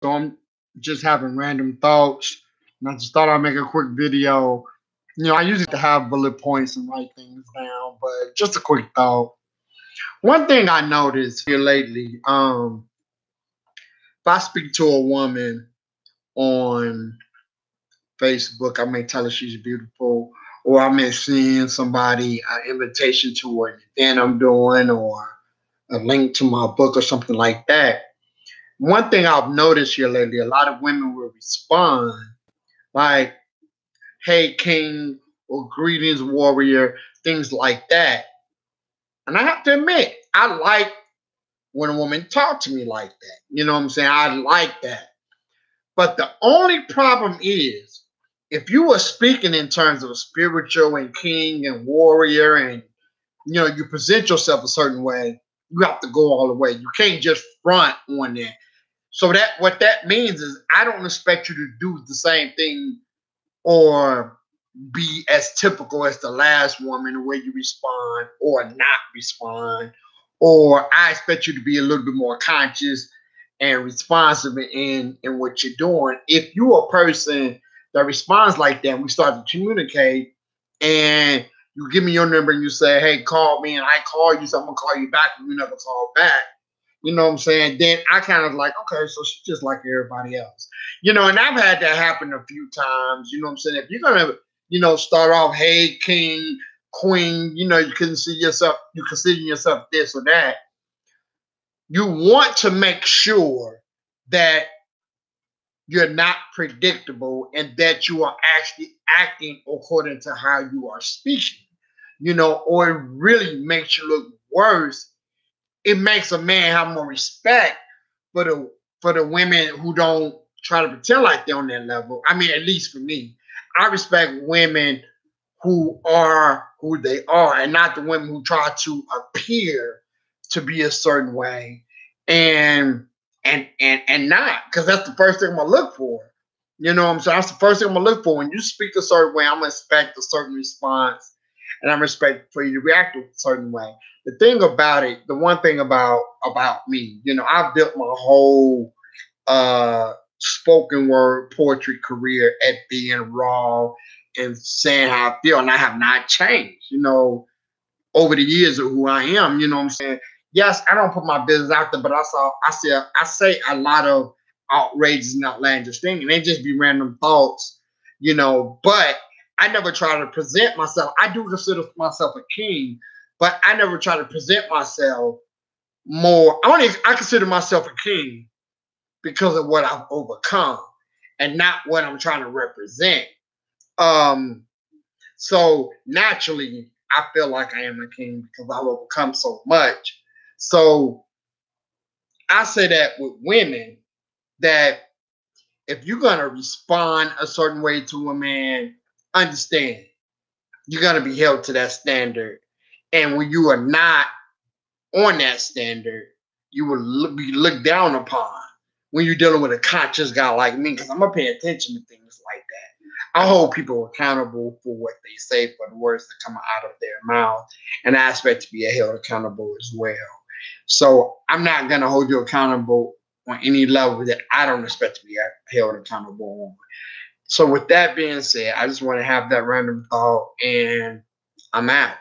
So I'm just having random thoughts, and I just thought I'd make a quick video. I usually to have bullet points and write things down, but just a quick thought. One thing I noticed here lately, if I speak to a woman on Facebook, I may tell her she's beautiful, or I may send somebody an invitation to an event I'm doing, or a link to my book or something like that. One thing I've noticed here lately, a lot of women will respond like, "Hey, King," or "Greetings, Warrior," things like that. And I have to admit, I like when a woman talk to me like that. You know what I'm saying? I like that. But the only problem is, if you were speaking in terms of spiritual and king and warrior, and you present yourself a certain way, you have to go all the way. You can't just front on that. So that what that means is I don't expect you to do the same thing or be as typical as the last woman, the way you respond or not respond. Or I expect you to be a little bit more conscious and responsive in what you're doing. If you're a person that responds like that, we start to communicate and you give me your number and you say, "Hey, call me," and I call you, so I'm gonna call you back, and you never call back. You know what I'm saying? Then I kind of like, okay, so she's just like everybody else. And I've had that happen a few times. You know what I'm saying? If you're gonna, start off, "Hey, King, Queen," you consider yourself this or that. You want to make sure that you're not predictable and that you are actually acting according to how you are speaking. Or it really makes you look worse. It makes a man have more respect for the women who don't try to pretend like they're on that level. I mean, at least for me, I respect women who are who they are, and not the women who try to appear to be a certain way, and and not, because that's the first thing I'm gonna look for. You know what I'm saying? That's the first thing I'm gonna look for. When you speak a certain way, I'm gonna expect a certain response, and I'm expect for you to react a certain way. The thing about it, the one thing about me, I've built my whole spoken word poetry career at being raw and saying how I feel, and I have not changed, over the years of who I am. You know what I'm saying? Yes, I don't put my business out there, but I say a lot of outrageous and outlandish things, and they just be random thoughts, But I never try to present myself. I do consider myself a king, but I never try to present myself more. I consider myself a king because of what I've overcome and not what I'm trying to represent. Um, so naturally, I feel like I am a king because I've overcome so much. So I say that with women, that if you're gonna respond a certain way to a man, understand you're gonna be held to that standard. And when you are not on that standard, you will be looked down upon when you're dealing with a conscious guy like me, because I'm gonna pay attention to things like that. I hold people accountable for what they say, for the words that come out of their mouth, and I expect to be held accountable as well. So I'm not gonna hold you accountable on any level that I don't expect to be held accountable on. So with that being said, I just want to have that random thought, and I'm out.